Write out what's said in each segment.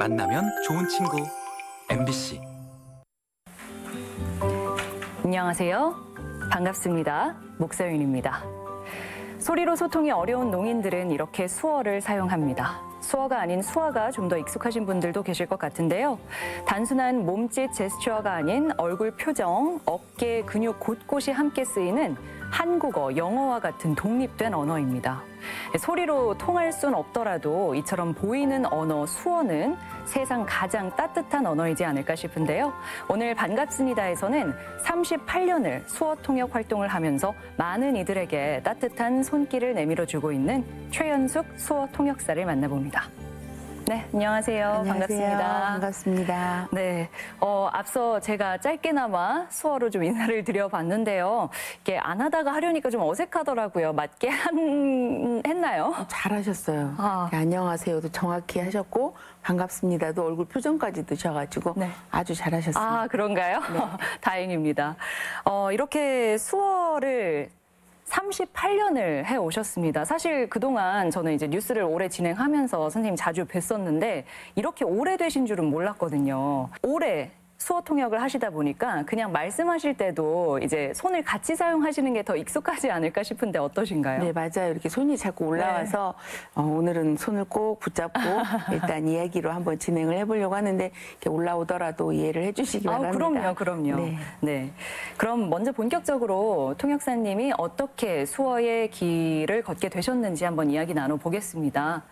만나면 좋은 친구 MBC. 안녕하세요. 반갑습니다. 목서윤입니다. 소리로 소통이 어려운 농인들은 이렇게 수어를 사용합니다. 수어가 아닌 수화가 좀 더 익숙하신 분들도 계실 것 같은데요. 단순한 몸짓 제스처가 아닌 얼굴 표정, 어깨 근육 곳곳이 함께 쓰이는 한국어, 영어와 같은 독립된 언어입니다. 소리로 통할 순 없더라도 이처럼 보이는 언어, 수어는 세상 가장 따뜻한 언어이지 않을까 싶은데요. 오늘 반갑습니다에서는 38년을 수어 통역 활동을 하면서 많은 이들에게 따뜻한 손길을 내밀어주고 있는 최연숙 수어 통역사를 만나봅니다. 네, 안녕하세요. 안녕하세요. 반갑습니다. 네, 앞서 제가 짧게나마 수어로 좀 인사를 드려봤는데요. 이게 안 하다가 하려니까 좀 어색하더라고요. 맞게 했나요? 잘하셨어요. 안녕하세요도 정확히 하셨고 반갑습니다도 얼굴 표정까지 넣으셔가지고 네. 아주 잘하셨습니다. 아, 그런가요? 네. 다행입니다. 이렇게 수어를 38년을 해오셨습니다. 사실 그동안 저는 이제 뉴스를 오래 진행하면서 선생님 자주 뵀었는데 이렇게 오래되신 줄은 몰랐거든요. 오래 수어 통역을 하시다 보니까 그냥 말씀하실 때도 이제 손을 같이 사용하시는 게 더 익숙하지 않을까 싶은데 어떠신가요? 네, 맞아요. 이렇게 손이 자꾸 올라와서 네. 오늘은 손을 꼭 붙잡고 일단 이야기로 한번 진행을 해보려고 하는데 이렇게 올라오더라도 이해를 해주시기 바랍니다. 그럼요. 네. 네. 그럼 먼저 본격적으로 통역사님이 어떻게 수어의 길을 걷게 되셨는지 한번 이야기 나눠보겠습니다.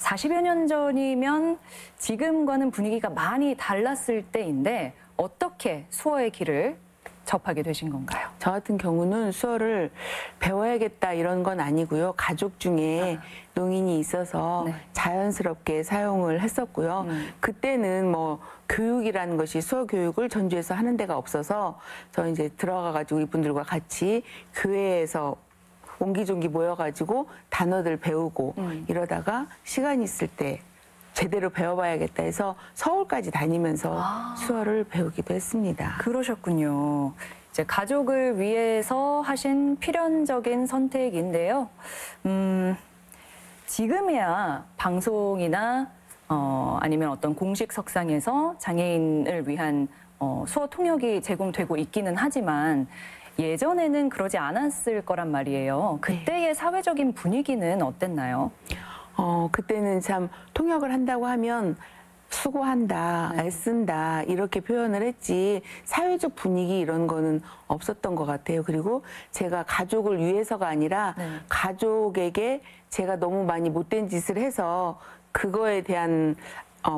40여 년 전이면 지금과는 분위기가 많이 달랐을 때인데 어떻게 수어의 길을 접하게 되신 건가요? 저 같은 경우는 수어를 배워야겠다 이런 건 아니고요. 가족 중에 농인이 있어서 네. 자연스럽게 사용을 했었고요. 그때는 뭐 교육이라는 것이 수어 교육을 전주에서 하는 데가 없어서 저 이제 들어가가지고 이분들과 같이 교회에서 옹기종기 모여가지고 단어들 배우고 이러다가 시간 있을 때 제대로 배워봐야겠다 해서 서울까지 다니면서 수어를 배우기도 했습니다. 그러셨군요. 이제 가족을 위해서 하신 필연적인 선택인데요. 지금이야 방송이나 아니면 어떤 공식 석상에서 장애인을 위한 수어 통역이 제공되고 있기는 하지만 예전에는 그러지 않았을 거란 말이에요. 그때의 네. 사회적인 분위기는 어땠나요? 그때는 참 통역을 한다고 하면 수고한다, 네. 애쓴다 이렇게 표현을 했지 사회적 분위기 이런 거는 없었던 것 같아요. 그리고 제가 가족을 위해서가 아니라 네. 가족에게 제가 너무 많이 못된 짓을 해서 그거에 대한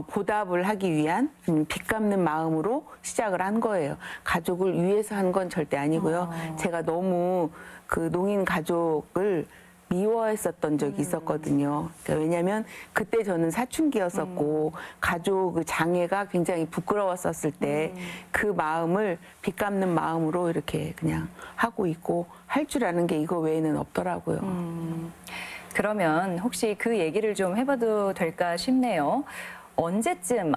보답을 하기 위한 빚 갚는 마음으로 시작을 한 거예요. 가족을 위해서 한 건 절대 아니고요. 제가 너무 그 농인 가족을 미워했었던 적이 있었거든요. 그러니까 왜냐하면 그때 저는 사춘기였었고 가족 그 장애가 굉장히 부끄러웠었을 때 그 마음을 빚 갚는 마음으로 이렇게 그냥 하고 있고 할 줄 아는 게 이거 외에는 없더라고요. 그러면 혹시 그 얘기를 좀 해봐도 될까 싶네요. 언제쯤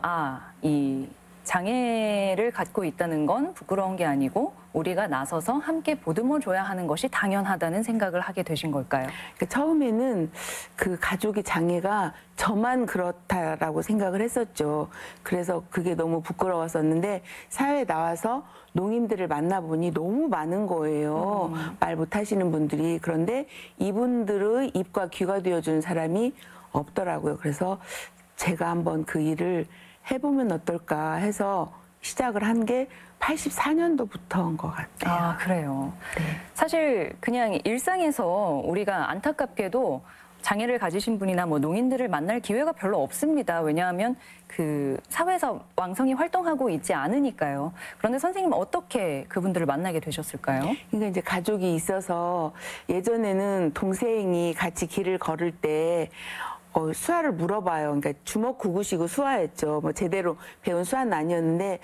이 장애를 갖고 있다는 건 부끄러운 게 아니고 우리가 나서서 함께 보듬어줘야 하는 것이 당연하다는 생각을 하게 되신 걸까요? 그러니까 처음에는 그 가족의 장애가 저만 그렇다라고 생각을 했었죠. 그래서 그게 너무 부끄러웠었는데 사회에 나와서 농인들을 만나보니 너무 많은 거예요. 말 못하시는 분들이. 그런데 이분들의 입과 귀가 되어주는 사람이 없더라고요. 그래서 제가 한번 그 일을 해보면 어떨까 해서 시작을 한 게 84년도부터인 것 같아요. 아, 그래요. 네. 사실 그냥 일상에서 우리가 안타깝게도 장애를 가지신 분이나 뭐 농인들을 만날 기회가 별로 없습니다. 왜냐하면 그 사회에서 왕성히 활동하고 있지 않으니까요. 그런데 선생님은 어떻게 그분들을 만나게 되셨을까요? 그러니까 이제 가족이 있어서 예전에는 동생이 같이 길을 걸을 때 수화를 물어봐요. 그러니까 주먹 구구시고 수화했죠. 뭐 제대로 배운 수화는 아니었는데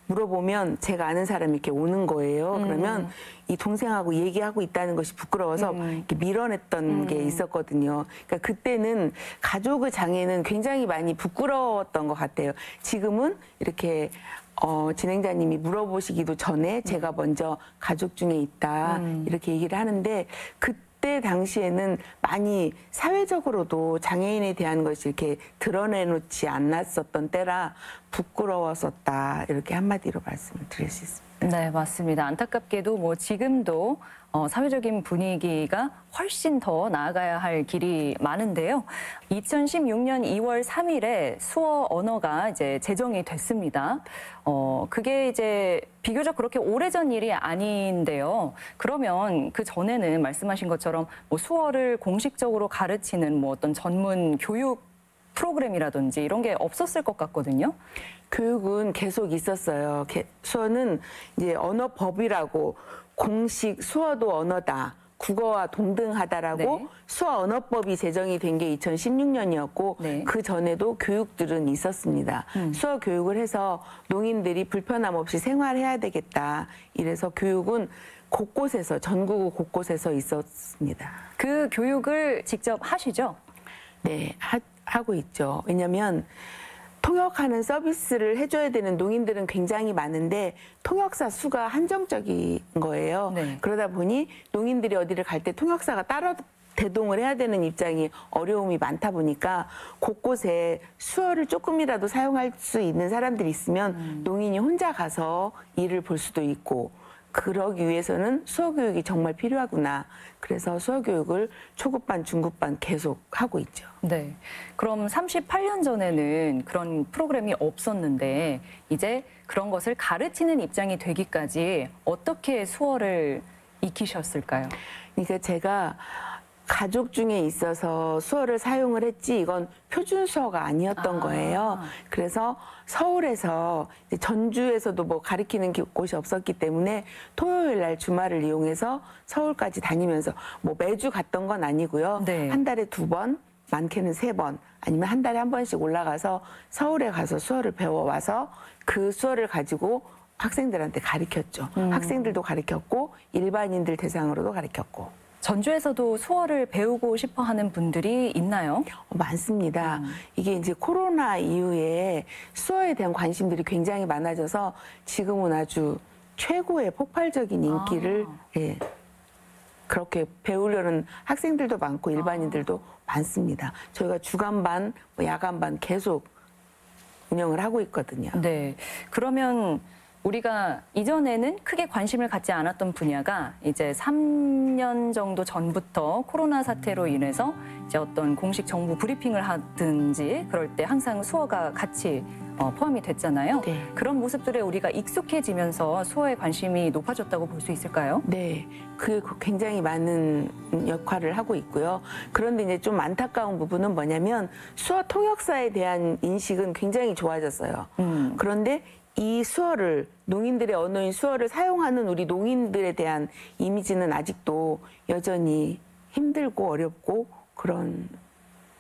물어보면 제가 아는 사람이 이렇게 오는 거예요. 그러면 이 동생하고 얘기하고 있다는 것이 부끄러워서 이렇게 밀어냈던 게 있었거든요. 그러니까 그때는 가족의 장애는 굉장히 많이 부끄러웠던 것 같아요. 지금은 이렇게 진행자님이 물어보시기도 전에 제가 먼저 가족 중에 있다 이렇게 얘기를 하는데 그때 그때 당시에는 많이 사회적으로도 장애인에 대한 것이 이렇게 드러내놓지 않았었던 때라 부끄러웠었다. 이렇게 한마디로 말씀을 드릴 수 있습니다. 네, 맞습니다. 안타깝게도 뭐 지금도 사회적인 분위기가 훨씬 더 나아가야 할 길이 많은데요. 2016년 2월 3일에 수어 언어가 이제 제정이 됐습니다. 그게 이제 비교적 그렇게 오래전 일이 아닌데요. 그러면 그 전에는 말씀하신 것처럼 뭐 수어를 공식적으로 가르치는 뭐 어떤 전문 교육 프로그램이라든지 이런 게 없었을 것 같거든요. 교육은 계속 있었어요. 수어는 이제 언어법이라고 공식 수어도 언어다. 국어와 동등하다라고 네. 수어 언어법이 제정이 된 게 2016년이었고 네. 그 전에도 교육들은 있었습니다. 수어 교육을 해서 농인들이 불편함 없이 생활해야 되겠다. 이래서 교육은 곳곳에서 전국 곳곳에서 있었습니다. 그 교육을 직접 하시죠? 네, 하고 있죠. 왜냐하면 통역하는 서비스를 해줘야 되는 농인들은 굉장히 많은데 통역사 수가 한정적인 거예요. 네. 그러다 보니 농인들이 어디를 갈 때 통역사가 따로 대동을 해야 되는 입장이 어려움이 많다 보니까 곳곳에 수어를 조금이라도 사용할 수 있는 사람들이 있으면 농인이 혼자 가서 일을 볼 수도 있고 그러기 위해서는 수어 교육이 정말 필요하구나. 그래서 수어 교육을 초급반, 중급반 계속 하고 있죠. 네. 그럼 38년 전에는 그런 프로그램이 없었는데 이제 그런 것을 가르치는 입장이 되기까지 어떻게 수어를 익히셨을까요? 그러니까 제가 가족 중에 있어서 수어를 사용을 했지 이건 표준 수어가 아니었던 거예요. 그래서 서울에서 이제 전주에서도 뭐 가르치는 곳이 없었기 때문에 토요일 날 주말을 이용해서 서울까지 다니면서 뭐 매주 갔던 건 아니고요. 네. 한 달에 2번, 많게는 3번 아니면 한 달에 한 번씩 올라가서 서울에 가서 수어를 배워와서 그 수어를 가지고 학생들한테 가르쳤죠. 학생들도 가르쳤고 일반인들 대상으로도 가르쳤고. 전주에서도 수어를 배우고 싶어 하는 분들이 있나요? 많습니다. 이게 이제 코로나 이후에 수어에 대한 관심들이 굉장히 많아져서 지금은 아주 최고의 폭발적인 인기를 예, 그렇게 배우려는 학생들도 많고 일반인들도 많습니다. 저희가 주간반, 뭐 야간반 계속 운영을 하고 있거든요. 네. 그러면 우리가 이전에는 크게 관심을 갖지 않았던 분야가 이제 3년 정도 전부터 코로나 사태로 인해서 이제 어떤 공식 정부 브리핑을 하든지 그럴 때 항상 수어가 같이 포함이 됐잖아요. 네. 그런 모습들에 우리가 익숙해지면서 수어에 관심이 높아졌다고 볼 수 있을까요? 네, 그게 굉장히 많은 역할을 하고 있고요. 그런데 이제 좀 안타까운 부분은 뭐냐면 수어 통역사에 대한 인식은 굉장히 좋아졌어요. 그런데 이 수어를 농인들의 언어인 수어를 사용하는 우리 농인들에 대한 이미지는 아직도 여전히 힘들고 어렵고 그런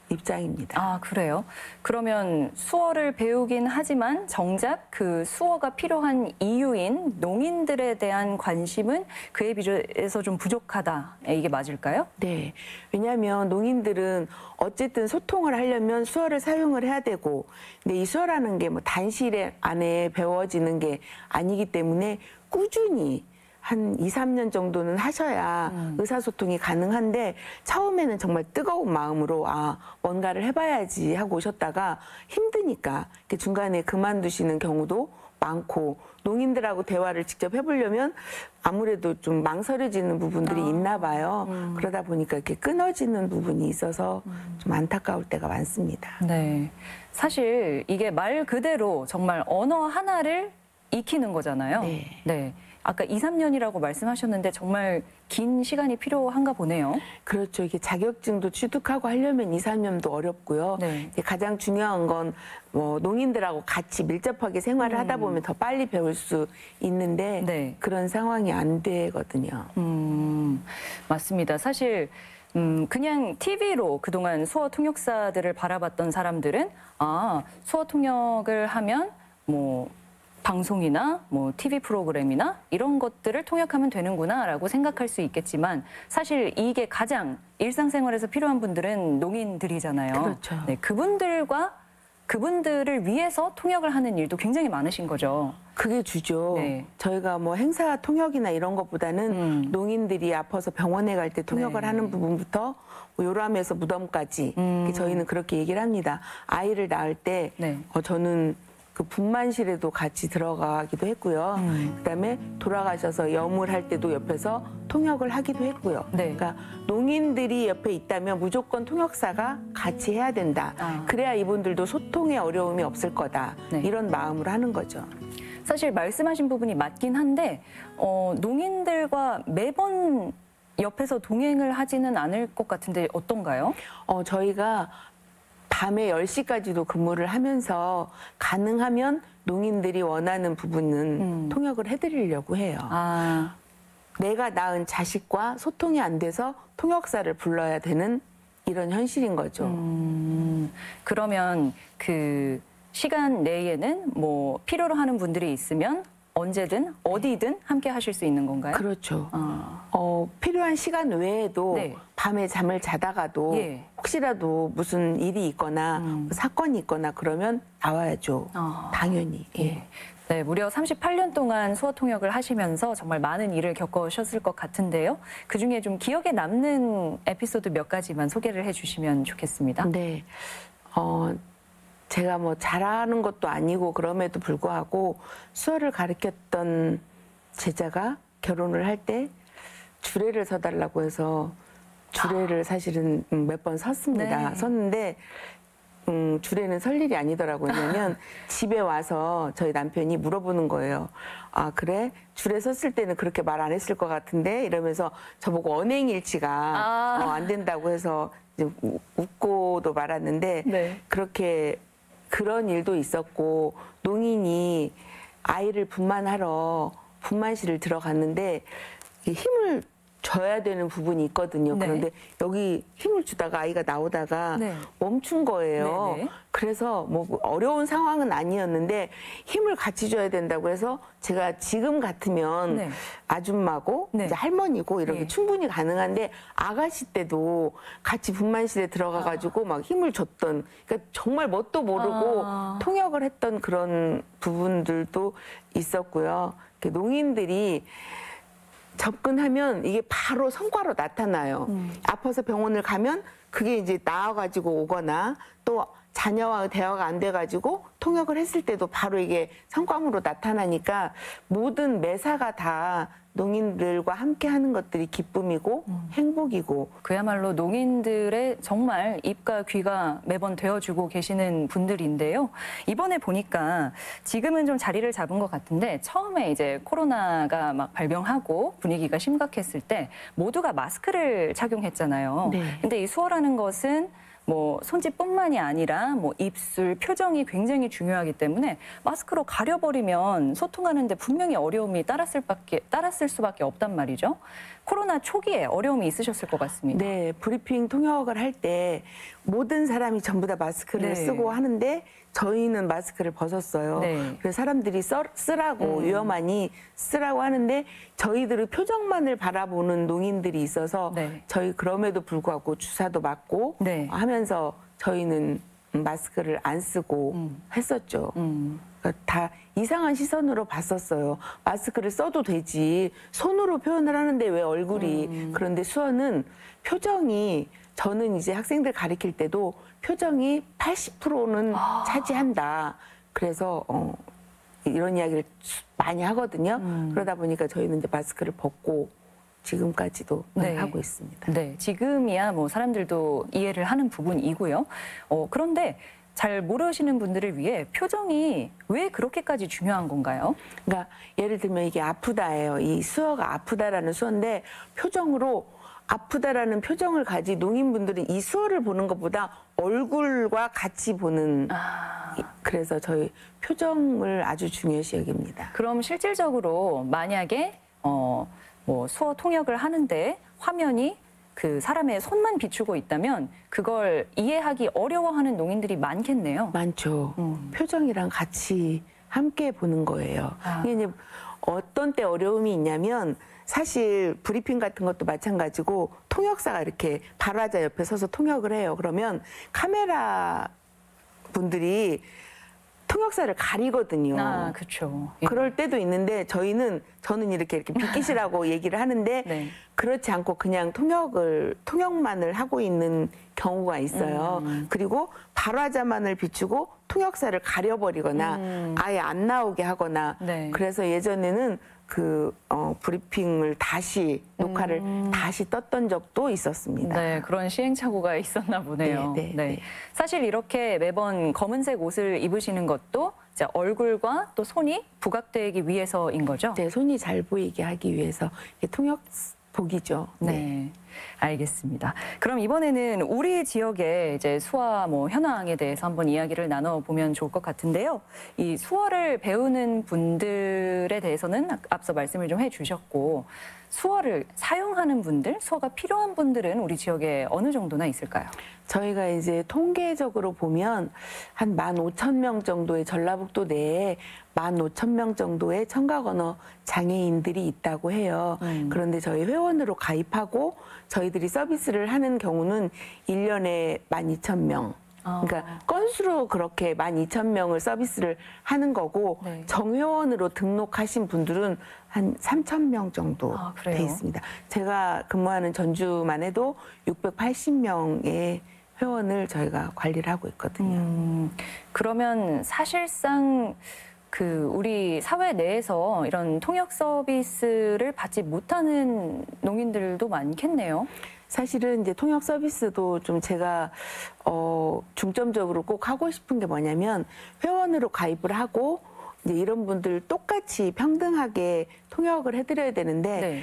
입장입니다. 아, 그래요? 그러면 수어를 배우긴 하지만 정작 그 수어가 필요한 이유인 농인들에 대한 관심은 그에 비해서 좀 부족하다. 이게 맞을까요? 네. 왜냐하면 농인들은 어쨌든 소통을 하려면 수어를 사용을 해야 되고, 근데 이 수어라는 게 뭐 단실 안에 배워지는 게 아니기 때문에 꾸준히 한 2, 3년 정도는 하셔야 의사소통이 가능한데 처음에는 정말 뜨거운 마음으로 뭔가를 해봐야지 하고 오셨다가 힘드니까 이렇게 중간에 그만두시는 경우도 많고 농인들하고 대화를 직접 해보려면 아무래도 좀 망설여지는 부분들이 있나 봐요. 그러다 보니까 이렇게 끊어지는 부분이 있어서 좀 안타까울 때가 많습니다. 네. 사실 이게 말 그대로 정말 언어 하나를 익히는 거잖아요. 네. 네. 아까 2, 3년이라고 말씀하셨는데 정말 긴 시간이 필요한가 보네요. 그렇죠. 이게 자격증도 취득하고 하려면 2, 3년도 어렵고요. 네. 이제 가장 중요한 건 뭐 농인들하고 같이 밀접하게 생활을 하다 보면 더 빨리 배울 수 있는데 네. 그런 상황이 안 되거든요. 맞습니다. 사실 그냥 TV로 그동안 수어 통역사들을 바라봤던 사람들은 수어 통역을 하면 뭐 방송이나 뭐 TV 프로그램이나 이런 것들을 통역하면 되는구나라고 생각할 수 있겠지만 사실 이게 가장 일상생활에서 필요한 분들은 농인들이잖아요. 그렇죠. 네, 그분들과 그분들을 위해서 통역을 하는 일도 굉장히 많으신 거죠. 그게 주죠. 네. 저희가 뭐 행사 통역이나 이런 것보다는 농인들이 아파서 병원에 갈 때 통역을 네. 하는 부분부터 뭐 요람에서 무덤까지 저희는 그렇게 얘기를 합니다. 아이를 낳을 때 네. 저는 그 분만실에도 같이 들어가기도 했고요. 그다음에 돌아가셔서 염을 할 때도 옆에서 통역을 하기도 했고요. 네. 그러니까 농인들이 옆에 있다면 무조건 통역사가 같이 해야 된다. 그래야 이분들도 소통에 어려움이 없을 거다. 네. 이런 마음으로 하는 거죠. 사실 말씀하신 부분이 맞긴 한데 농인들과 매번 옆에서 동행을 하지는 않을 것 같은데 어떤가요? 저희가 밤에 10시까지도 근무를 하면서 가능하면 농인들이 원하는 부분은 통역을 해드리려고 해요. 아, 내가 낳은 자식과 소통이 안 돼서 통역사를 불러야 되는 이런 현실인 거죠. 그러면 그 시간 내에는 뭐 필요로 하는 분들이 있으면 언제든 어디든 함께 하실 수 있는 건가요? 그렇죠. 필요한 시간 외에도 네. 밤에 잠을 자다가도 예. 혹시라도 무슨 일이 있거나 사건이 있거나 그러면 나와야죠. 당연히. 예. 네, 무려 38년 동안 수어 통역을 하시면서 정말 많은 일을 겪으셨을 것 같은데요. 그중에 좀 기억에 남는 에피소드 몇 가지만 소개를 해주시면 좋겠습니다. 네. 제가 뭐 잘하는 것도 아니고 그럼에도 불구하고 수어를 가르쳤던 제자가 결혼을 할 때 주례를 서달라고 해서 주례를 사실은 몇 번 섰습니다. 네. 섰는데 주례는 설 일이 아니더라고요. 왜냐면 집에 와서 저희 남편이 물어보는 거예요. 아, 그래? 주례 섰을 때는 그렇게 말 안 했을 것 같은데? 이러면서 저보고 언행일치가 안 된다고 해서 이제 웃고도 말았는데 네. 그렇게 그런 일도 있었고 농인이 아이를 분만하러 분만실을 들어갔는데 힘을 줘야 되는 부분이 있거든요. 네. 그런데 여기 힘을 주다가 아이가 나오다가 네. 멈춘 거예요. 네네. 그래서 뭐 어려운 상황은 아니었는데 힘을 같이 줘야 된다고 해서 제가 지금 같으면 네. 아줌마고 네. 이제 할머니고 이렇게 예. 충분히 가능한데 아가씨 때도 같이 분만실에 들어가가지고 막 힘을 줬던 그러니까 정말 뭣도 모르고 통역을 했던 그런 부분들도 있었고요. 농인들이 접근하면 이게 바로 성과로 나타나요. 아파서 병원을 가면 그게 이제 나와가지고 오거나 또 자녀와 대화가 안 돼가지고 통역을 했을 때도 바로 이게 성과물로 나타나니까 모든 매사가 다 농인들과 함께 하는 것들이 기쁨이고 행복이고 그야말로 농인들의 정말 입과 귀가 매번 되어주고 계시는 분들인데요. 이번에 보니까 지금은 좀 자리를 잡은 것 같은데 처음에 이제 코로나가 막 발병하고 분위기가 심각했을 때 모두가 마스크를 착용했잖아요. 네. 근데 이 수어라는 것은 뭐 손짓뿐만이 아니라 뭐 입술, 표정이 굉장히 중요하기 때문에 마스크로 가려버리면 소통하는데 분명히 어려움이 따랐을 수밖에 없단 말이죠. 코로나 초기에 어려움이 있으셨을 것 같습니다. 네, 브리핑 통역을 할 때 모든 사람이 전부 다 마스크를 네. 쓰고 하는데 저희는 마스크를 벗었어요. 네. 그래서 사람들이 쓰라고 위험하니 쓰라고 하는데 저희들의 표정만을 바라보는 농인들이 있어서 네. 저희 그럼에도 불구하고 주사도 맞고 네. 하면서 저희는 마스크를 안 쓰고 했었죠. 그러니까 다 이상한 시선으로 봤었어요. 마스크를 써도 되지. 손으로 표현을 하는데 왜 얼굴이. 그런데 수어는 표정이 저는 이제 학생들 가르칠 때도 표정이 80%는 차지한다. 그래서 이런 이야기를 많이 하거든요. 그러다 보니까 저희는 이제 마스크를 벗고 지금까지도 네. 하고 있습니다. 네, 지금이야 뭐 사람들도 이해를 하는 부분이고요. 그런데 잘 모르시는 분들을 위해 표정이 왜 그렇게까지 중요한 건가요? 그러니까 예를 들면 이게 아프다예요. 이 수어가 아프다라는 수어인데 표정으로 아프다라는 표정을 가진 농인분들은 이 수어를 보는 것보다 얼굴과 같이 보는 그래서 저희 표정을 아주 중요시 여깁니다. 그럼 실질적으로 만약에 뭐 수어 통역을 하는데 화면이 그 사람의 손만 비추고 있다면 그걸 이해하기 어려워하는 농인들이 많겠네요. 많죠. 표정이랑 같이 함께 보는 거예요. 이게 이제 어떤 때 어려움이 있냐면 사실 브리핑 같은 것도 마찬가지고 통역사가 이렇게 발화자 옆에 서서 통역을 해요. 그러면 카메라 분들이 통역사를 가리거든요. 아, 그렇죠. 예. 그럴 때도 있는데 저는 이렇게 빗기시라고 얘기를 하는데 네. 그렇지 않고 그냥 통역만을 하고 있는 경우가 있어요. 그리고 발화자만을 비추고 통역사를 가려버리거나 아예 안 나오게 하거나 네. 그래서 예전에는 브리핑을 다시 녹화를 다시 떴던 적도 있었습니다. 네, 그런 시행착오가 있었나 보네요. 네, 네, 네. 사실 이렇게 매번 검은색 옷을 입으시는 것도 이제 얼굴과 또 손이 부각되기 위해서인 거죠? 네, 손이 잘 보이게 하기 위해서 이게 통역복이죠. 네. 알겠습니다. 그럼 이번에는 우리 지역의 이제 수화 현황에 대해서 한번 이야기를 나눠보면 좋을 것 같은데요. 이 수어를 배우는 분들에 대해서는 앞서 말씀을 좀 해주셨고, 수어를 사용하는 분들, 수어가 필요한 분들은 우리 지역에 어느 정도나 있을까요? 저희가 이제 통계적으로 보면 한 15,000명 정도의 전라북도 내에 15,000명 정도의 청각 언어 장애인들이 있다고 해요. 그런데 저희 회원으로 가입하고 저희들이 서비스를 하는 경우는 1년에 12,000명. 그러니까 건수로 그렇게 12,000명을 서비스를 하는 거고 네. 정회원으로 등록하신 분들은 한 3,000명 정도 돼 있습니다. 제가 근무하는 전주만 해도 680명의 회원을 저희가 관리를 하고 있거든요. 그러면 사실상 우리 사회 내에서 이런 통역 서비스를 받지 못하는 농인들도 많겠네요. 사실은 이제 통역 서비스도 좀 제가 중점적으로 꼭 하고 싶은 게 뭐냐면 회원으로 가입을 하고 이제 이런 분들 똑같이 평등하게 통역을 해드려야 되는데 네.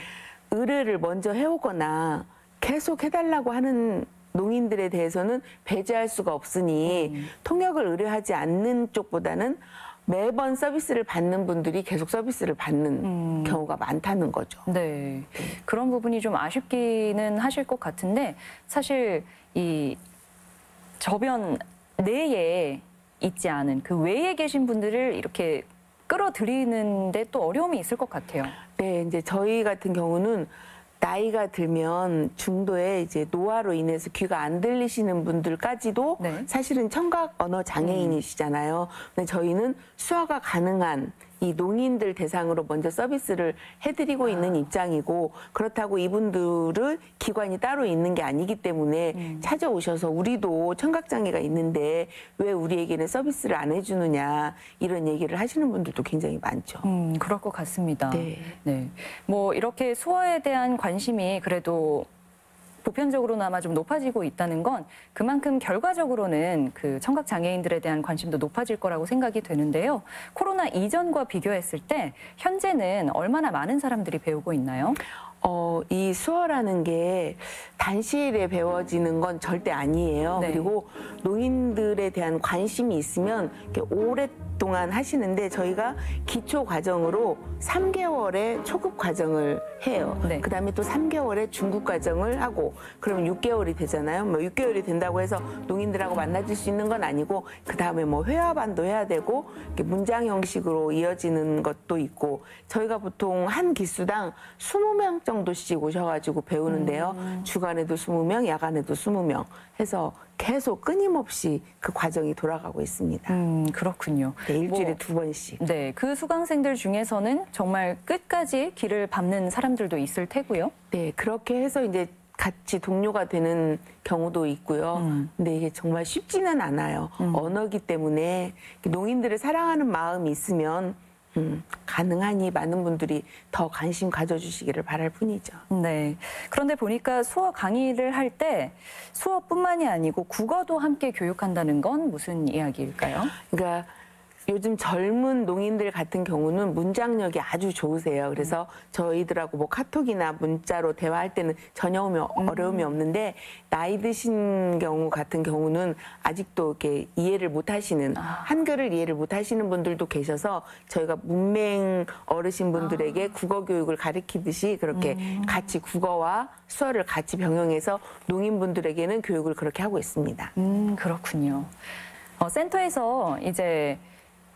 의뢰를 먼저 해오거나 계속 해달라고 하는 농인들에 대해서는 배제할 수가 없으니 통역을 의뢰하지 않는 쪽보다는 매번 서비스를 받는 분들이 계속 서비스를 받는 경우가 많다는 거죠. 네. 그런 부분이 좀 아쉽기는 하실 것 같은데 사실 이 저변 내에 있지 않은 그 외에 계신 분들을 이렇게 끌어들이는데 또 어려움이 있을 것 같아요. 네, 이제 저희 같은 경우는 나이가 들면 중도에 이제 노화로 인해서 귀가 안 들리시는 분들까지도 네. 사실은 청각 언어 장애인이시잖아요. 근데 저희는 수화가 가능한 이 농인들 대상으로 먼저 서비스를 해드리고 있는 입장이고 그렇다고 이분들은 기관이 따로 있는 게 아니기 때문에 찾아오셔서 우리도 청각장애가 있는데 왜 우리에게는 서비스를 안 해주느냐 이런 얘기를 하시는 분들도 굉장히 많죠. 그럴 것 같습니다. 네. 네. 이렇게 수어에 대한 관심이 그래도 보편적으로나마 좀 높아지고 있다는 건 그만큼 결과적으로는 그 청각 장애인들에 대한 관심도 높아질 거라고 생각이 되는데요. 코로나 이전과 비교했을 때 현재는 얼마나 많은 사람들이 배우고 있나요? 이 수어라는 게 단시일에 배워지는 건 절대 아니에요. 네. 그리고 농인들에 대한 관심이 있으면 이렇게 오랫동안 하시는데 저희가 기초 과정으로 3개월의 초급 과정을 해요. 네. 그다음에 또 3개월의 중급 과정을 하고 그러면 6개월이 되잖아요. 6개월이 된다고 해서 농인들하고 만나줄 수 있는 건 아니고 그다음에 회화반도 해야 되고 이렇게 문장 형식으로 이어지는 것도 있고 저희가 보통 한 기수당 20명 정도씩 오셔가지고 배우는데요. 주간에도 20명, 야간에도 20명 해서 계속 끊임없이 그 과정이 돌아가고 있습니다. 그렇군요. 네, 일주일에 2번씩. 네, 그 수강생들 중에서는 정말 끝까지 길을 밟는 사람들도 있을 테고요. 네, 그렇게 해서 이제 같이 동료가 되는 경우도 있고요. 근데 이게 정말 쉽지는 않아요. 언어기 때문에 농인들을 사랑하는 마음이 있으면 가능하니 많은 분들이 더 관심 가져주시기를 바랄 뿐이죠. 네. 그런데 보니까 수어 강의를 할 때 수어뿐만이 아니고 국어도 함께 교육한다는 건 무슨 이야기일까요? 그러니까 요즘 젊은 농인들 같은 경우는 문장력이 아주 좋으세요. 그래서 저희들하고 카톡이나 문자로 대화할 때는 전혀 어려움이 없는데 나이 드신 경우 같은 경우는 아직도 이렇게 이해를 못 하시는 한글을 이해를 못 하시는 분들도 계셔서 저희가 문맹 어르신 분들에게 국어 교육을 가르치듯이 그렇게 같이 국어와 수어를 같이 병행해서 농인분들에게는 교육을 그렇게 하고 있습니다. 그렇군요. 센터에서 이제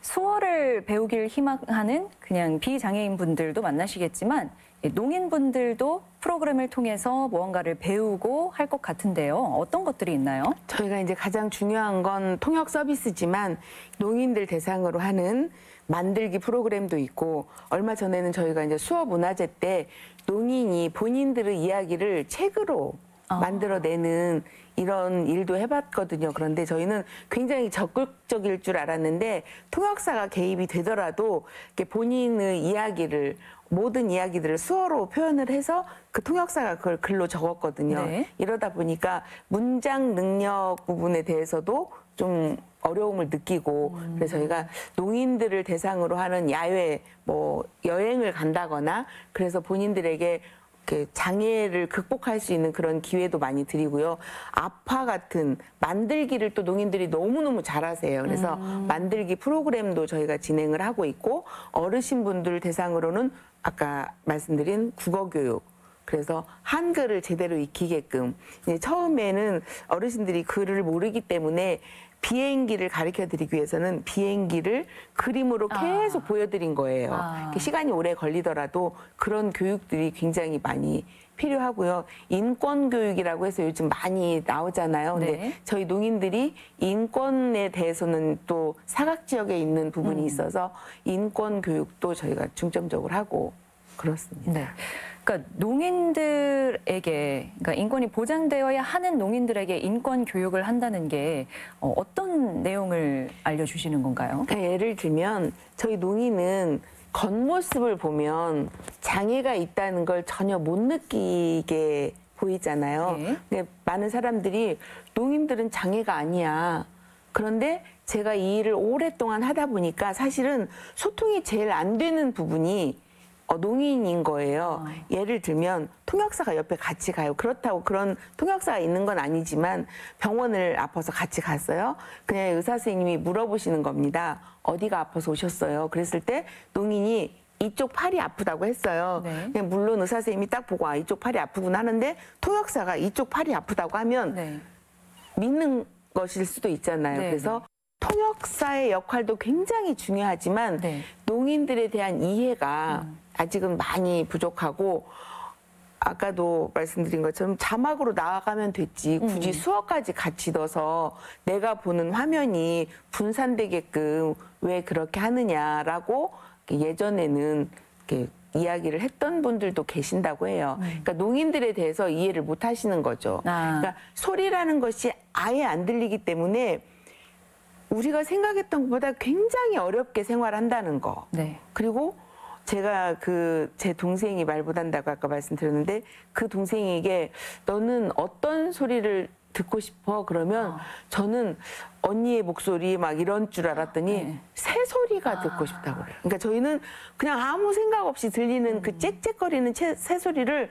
수어를 배우길 희망하는 그냥 비장애인 분들도 만나시겠지만 농인분들도 프로그램을 통해서 무언가를 배우고 할 것 같은데요. 어떤 것들이 있나요? 저희가 이제 가장 중요한 건 통역 서비스지만 농인들 대상으로 하는 만들기 프로그램도 있고, 얼마 전에는 저희가 이제 수업 문화제 때 농인이 본인들의 이야기를 책으로 만들어내는 이런 일도 해봤거든요. 그런데 저희는 굉장히 적극적일 줄 알았는데 통역사가 개입이 되더라도 이렇게 본인의 이야기를, 모든 이야기들을 수어로 표현을 해서 그 통역사가 그걸 글로 적었거든요. 네. 이러다 보니까 문장 능력 부분에 대해서도 좀 어려움을 느끼고, 그래서 저희가 농인들을 대상으로 하는 야외 뭐 여행을 간다거나 그래서 본인들에게 이렇게 장애를 극복할 수 있는 그런 기회도 많이 드리고요. 아파 같은 만들기를 또 농인들이 너무너무 잘하세요. 그래서 만들기 프로그램도 저희가 진행을 하고 있고, 어르신분들 대상으로는 아까 말씀드린 국어교육, 그래서 한글을 제대로 익히게끔, 이제 처음에는 어르신들이 글을 모르기 때문에 비행기를 가르쳐 드리기 위해서는 비행기를 그림으로 계속 보여드린 거예요. 시간이 오래 걸리더라도 그런 교육들이 굉장히 많이 필요하고요. 인권교육이라고 해서 요즘 많이 나오잖아요. 근데 네. 저희 농인들이 인권에 대해서는 또 사각지역에 있는 부분이 있어서 인권교육도 저희가 중점적으로 하고 그렇습니다. 네. 그러니까 농인들에게, 그러니까 인권이 보장되어야 하는 농인들에게 인권 교육을 한다는 게 어떤 내용을 알려주시는 건가요? 그러니까 예를 들면 저희 농인은 겉모습을 보면 장애가 있다는 걸 전혀 못 느끼게 보이잖아요. 네. 근데 많은 사람들이 농인들은 장애가 아니야. 그런데 제가 이 일을 오랫동안 하다 보니까 사실은 소통이 제일 안 되는 부분이 농인인 거예요. 예를 들면 통역사가 옆에 같이 가요. 그렇다고 그런 통역사가 있는 건 아니지만 병원을 아파서 같이 갔어요. 그냥 의사 선생님이 물어보시는 겁니다. 어디가 아파서 오셨어요? 그랬을 때 농인이 이쪽 팔이 아프다고 했어요. 네. 그냥 물론 의사 선생님이 딱 보고 이쪽 팔이 아프구나 하는데 통역사가 이쪽 팔이 아프다고 하면 네. 믿는 것일 수도 있잖아요. 네, 그래서 통역사의 역할도 굉장히 중요하지만 네. 농인들에 대한 이해가 아직은 많이 부족하고, 아까도 말씀드린 것처럼 자막으로 나아가면 됐지 굳이 수어까지 같이 넣어서 내가 보는 화면이 분산되게끔 왜 그렇게 하느냐라고 예전에는 이렇게 이야기를 했던 분들도 계신다고 해요. 그러니까 농인들에 대해서 이해를 못 하시는 거죠. 그러니까 소리라는 것이 아예 안 들리기 때문에 우리가 생각했던 것보다 굉장히 어렵게 생활한다는 거. 네. 그리고 제가 제 동생이 말 못한다고 아까 말씀드렸는데, 그 동생에게 너는 어떤 소리를 듣고 싶어? 그러면 저는 언니의 목소리 막 이런 줄 알았더니 네. 새소리가 듣고 싶다고 그래요. 그러니까 저희는 그냥 아무 생각 없이 들리는 그 짹짹거리는 새소리를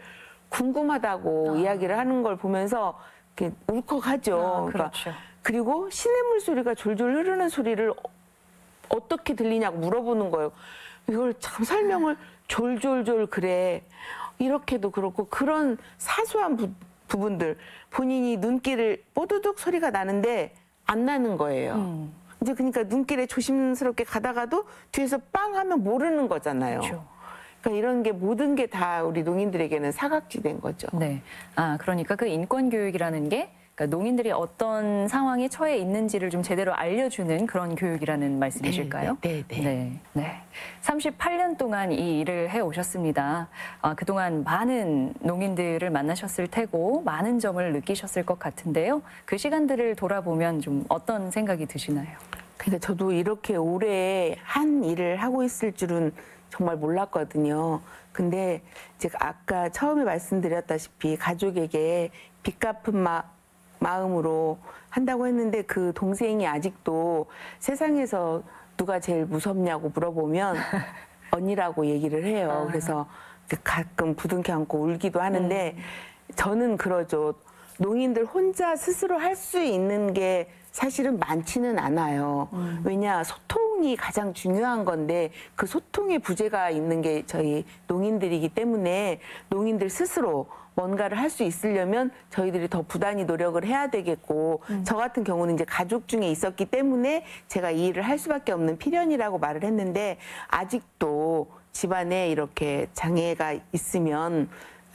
궁금하다고 이야기를 하는 걸 보면서 이렇게 울컥하죠. 그렇죠. 그리고 시냇물 소리가 졸졸 흐르는 소리를 어떻게 들리냐고 물어보는 거예요. 이걸 참 설명을 졸졸졸 그래. 이렇게도 그렇고, 그런 사소한 부분들, 본인이 눈길을 뽀드득 소리가 나는데 안 나는 거예요. 이제 그러니까 눈길에 조심스럽게 가다가도 뒤에서 빵 하면 모르는 거잖아요. 그렇죠. 그러니까 이런 게 모든 게 다 우리 농인들에게는 사각지대인 거죠. 네. 그러니까 그 인권 교육이라는 게, 그러니까 농인들이 어떤 상황에 처해 있는지를 좀 제대로 알려주는 그런 교육이라는 말씀이실까요? 네. 38년 동안 이 일을 해오셨습니다. 그동안 많은 농인들을 만나셨을 테고 많은 점을 느끼셨을 것 같은데요. 그 시간들을 돌아보면 좀 어떤 생각이 드시나요? 그러니까 저도 이렇게 오래 한 일을 하고 있을 줄은 정말 몰랐거든요. 근데 제가 아까 처음에 말씀드렸다시피 가족에게 빚 갚은 마음으로 한다고 했는데, 그 동생이 아직도 세상에서 누가 제일 무섭냐고 물어보면 언니라고 얘기를 해요. 그래서 가끔 부둥켜 안고 울기도 하는데, 저는 그러죠. 농인들 혼자 스스로 할 수 있는 게 사실은 많지는 않아요. 왜냐, 소통이 가장 중요한 건데 그 소통의 부재가 있는 게 저희 농인들이기 때문에 농인들 스스로 뭔가를 할 수 있으려면 저희들이 더 부단히 노력을 해야 되겠고, 저 같은 경우는 이제 가족 중에 있었기 때문에 제가 이 일을 할 수밖에 없는 필연이라고 말을 했는데, 아직도 집안에 이렇게 장애가 있으면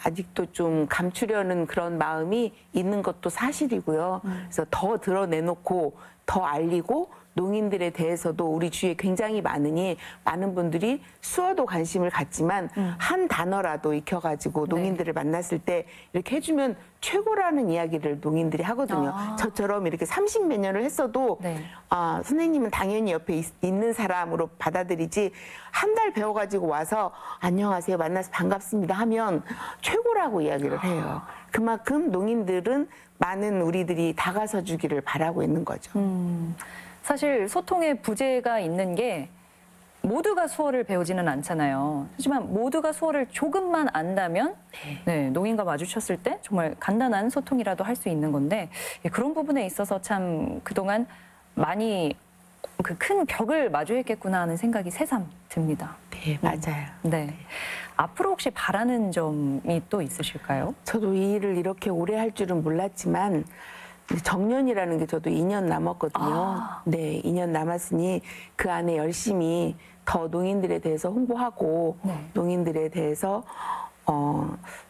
아직도 좀 감추려는 그런 마음이 있는 것도 사실이고요. 그래서 더 드러내놓고 더 알리고 농인들에 대해서도 우리 주위에 굉장히 많으니 많은 분들이 수어도 관심을 갖지만 한 단어라도 익혀가지고 농인들을 만났을 때 이렇게 해주면 최고라는 이야기를 농인들이 하거든요. 저처럼 이렇게 30몇 년을 했어도 아, 선생님은 당연히 옆에 있는 사람으로 받아들이지 한 달 배워가지고 와서 안녕하세요 만나서 반갑습니다 하면 최고라고 이야기를 해요. 그만큼 농인들은 많은 우리들이 다가서 주기를 바라고 있는 거죠. 사실 소통에 부재가 있는 게 모두가 수어를 배우지는 않잖아요. 하지만 모두가 수어를 조금만 안다면 농인과 마주쳤을 때 정말 간단한 소통이라도 할 수 있는 건데 그런 부분에 있어서 참 그동안 많이 그 큰 벽을 마주했겠구나 하는 생각이 새삼 듭니다. 네, 맞아요. 네. 앞으로 혹시 바라는 점이 또 있으실까요? 저도 이 일을 이렇게 오래 할 줄은 몰랐지만 정년이라는 게 저도 2년 남았거든요. 네, 2년 남았으니 그 안에 열심히 더 농인들에 대해서 홍보하고 농인들에 대해서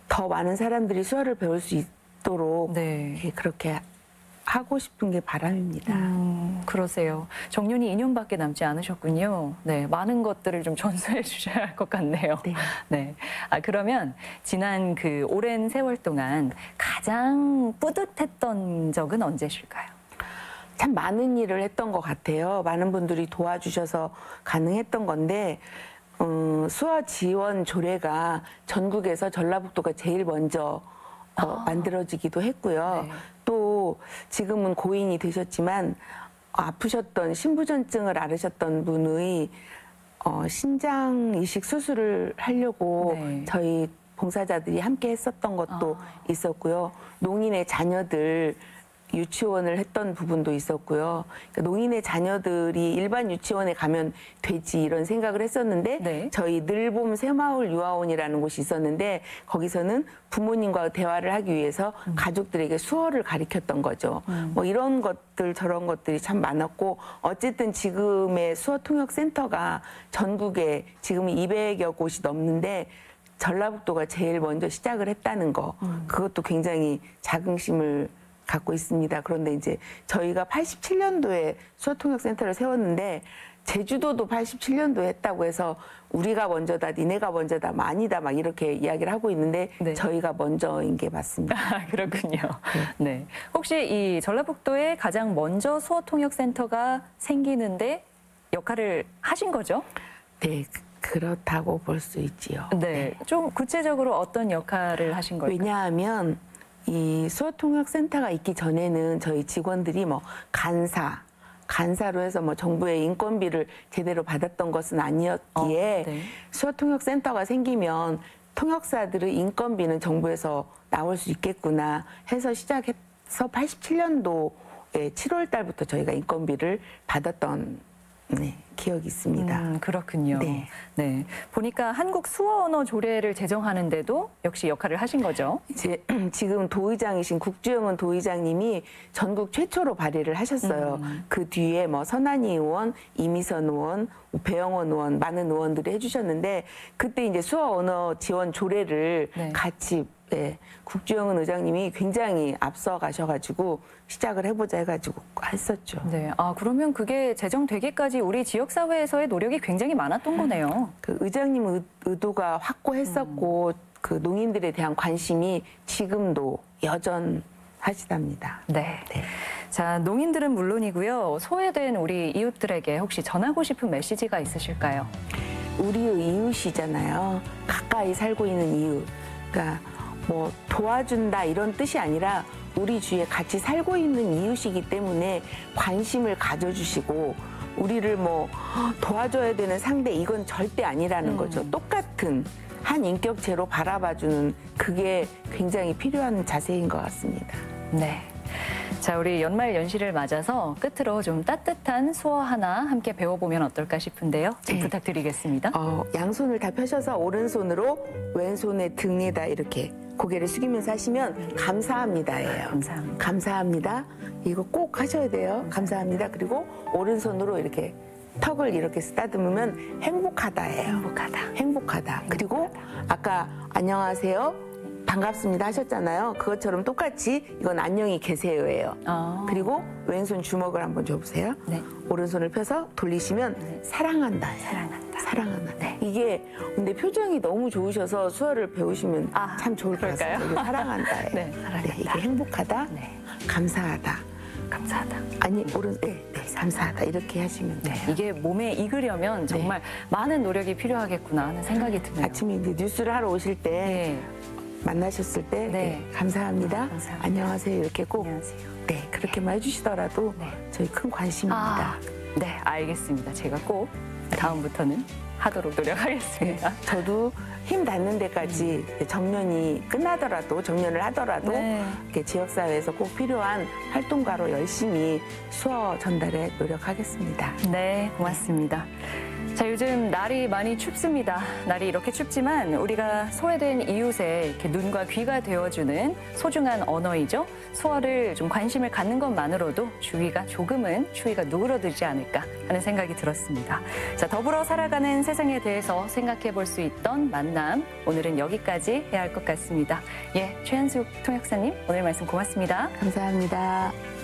더 많은 사람들이 수어를 배울 수 있도록 그렇게 하고 싶은 게 바람입니다. 그러세요. 정년이 2년밖에 남지 않으셨군요. 네, 많은 것들을 좀 전수해 주셔야 할 것 같네요. 네. 아, 그러면 지난 그 오랜 세월 동안 가장 뿌듯했던 적은 언제실까요? 참 많은 일을 했던 것 같아요. 많은 분들이 도와주셔서 가능했던 건데 수어 지원 조례가 전국에서 전라북도가 제일 먼저 만들어지기도 했고요. 또 지금은 고인이 되셨지만 아프셨던 신부전증을 앓으셨던 분의 신장 이식 수술을 하려고 저희 봉사자들이 함께 했었던 것도 있었고요. 농인의 자녀들 유치원을 했던 부분도 있었고요. 그러니까 농인의 자녀들이 일반 유치원에 가면 되지 이런 생각을 했었는데 저희 늘봄 새마을 유아원이라는 곳이 있었는데 거기서는 부모님과 대화를 하기 위해서 가족들에게 수어를 가르쳤던 거죠. 뭐 이런 것들 저런 것들이 참 많았고 어쨌든 지금의 수어통역센터가 전국에 지금 200여 곳이 넘는데 전라북도가 제일 먼저 시작을 했다는 거 그것도 굉장히 자긍심을 갖고 있습니다. 그런데 이제 저희가 87년도에 수어통역센터를 세웠는데 제주도도 87년도에 했다고 해서 우리가 먼저다, 니네가 먼저다, 아니다 막 이렇게 이야기를 하고 있는데 저희가 먼저인 게 맞습니다. 그렇군요. 네. 혹시 이 전라북도에 가장 먼저 수어통역센터가 생기는데 역할을 하신 거죠? 네. 그렇다고 볼 수 있지요. 네. 좀 구체적으로 어떤 역할을 하신 걸까요? 왜냐하면 이 수어통역센터가 있기 전에는 저희 직원들이 뭐 간사로 해서 뭐 정부의 인건비를 제대로 받았던 것은 아니었기에 수어통역센터가 생기면 통역사들의 인건비는 정부에서 나올 수 있겠구나 해서 시작해서 87년도에 7월 달부터 저희가 인건비를 받았던 기억이 있습니다. 그렇군요. 네. 보니까 한국 수어 언어 조례를 제정하는데도 역시 역할을 하신 거죠? 이제 지금 도의장이신 국주영은 도의장님이 전국 최초로 발의를 하셨어요. 그 뒤에 뭐 선한희 의원, 이미선 의원, 배영원 의원, 많은 의원들이 해주셨는데 그때 이제 수어 언어 지원 조례를 같이 국주영은 의장님이 굉장히 앞서 가셔가지고 시작을 해보자 해가지고 했었죠. 네. 아, 그러면 그게 제정되기까지 우리 지역사회에서의 노력이 굉장히 많았던 거네요. 그 의장님 의도가 확고했었고 그 농인들에 대한 관심이 지금도 여전하시답니다. 네. 자, 농인들은 물론이고요. 소외된 우리 이웃들에게 혹시 전하고 싶은 메시지가 있으실까요? 우리의 이웃이잖아요. 가까이 살고 있는 이웃. 그러니까 뭐 도와준다 이런 뜻이 아니라 우리 주위에 같이 살고 있는 이웃이기 때문에 관심을 가져주시고 우리를 뭐 도와줘야 되는 상대 이건 절대 아니라는 거죠. 똑같은 한 인격체로 바라봐주는 그게 굉장히 필요한 자세인 것 같습니다. 네. 자, 우리 연말 연시를 맞아서 끝으로 좀 따뜻한 수어 하나 함께 배워보면 어떨까 싶은데요. 좀 부탁드리겠습니다. 양손을 다 펴셔서 오른손으로 왼손의 등에다 이렇게 고개를 숙이면서 하시면 감사합니다예요. 감사합니다. 감사합니다. 이거 꼭 하셔야 돼요. 감사합니다. 그리고 오른손으로 이렇게 턱을 이렇게 쓰다듬으면 행복하다예요. 행복하다. 행복하다. 그리고 아까 안녕하세요. 반갑습니다 하셨잖아요. 그것처럼 똑같이 이건 안녕히 계세요예요. 그리고 왼손 주먹을 한번 줘보세요. 네. 오른손을 펴서 돌리시면 사랑한다. 사랑한다. 사랑한다. 네. 이게 근데 표정이 너무 좋으셔서 수어를 배우시면 참 좋을 것 그럴까요? 같습니다. 사랑한다예요. 네, 사랑한다. 이게 행복하다, 네. 감사하다. 감사하다. 아니 감사하다 이렇게 하시면 돼요. 네, 이게 몸에 익으려면 정말 많은 노력이 필요하겠구나 하는 생각이 드네요. 아침에 이제 뉴스를 하러 오실 때 네. 만나셨을 때 네. 감사합니다. 감사합니다. 안녕하세요 이렇게 꼭 안녕하세요. 네, 그렇게만 해주시더라도 네. 저희 큰 관심입니다. 네, 알겠습니다. 제가 꼭 다음부터는 하도록 노력하겠습니다. 저도 힘 닿는 데까지 정년이 끝나더라도 정년을 하더라도 네. 이렇게 지역사회에서 꼭 필요한 활동가로 열심히 수어 전달에 노력하겠습니다. 네, 고맙습니다. 자, 요즘 날이 많이 춥습니다. 날이 이렇게 춥지만 우리가 소외된 이웃에 이렇게 눈과 귀가 되어주는 소중한 언어이죠. 수어를 좀 관심을 갖는 것만으로도 주위가 조금은 추위가 누그러들지 않을까 하는 생각이 들었습니다. 자, 더불어 살아가는 세상에 대해서 생각해 볼 수 있던 만남. 오늘은 여기까지 해야 할 것 같습니다. 예, 최현숙 통역사님, 오늘 말씀 고맙습니다. 감사합니다.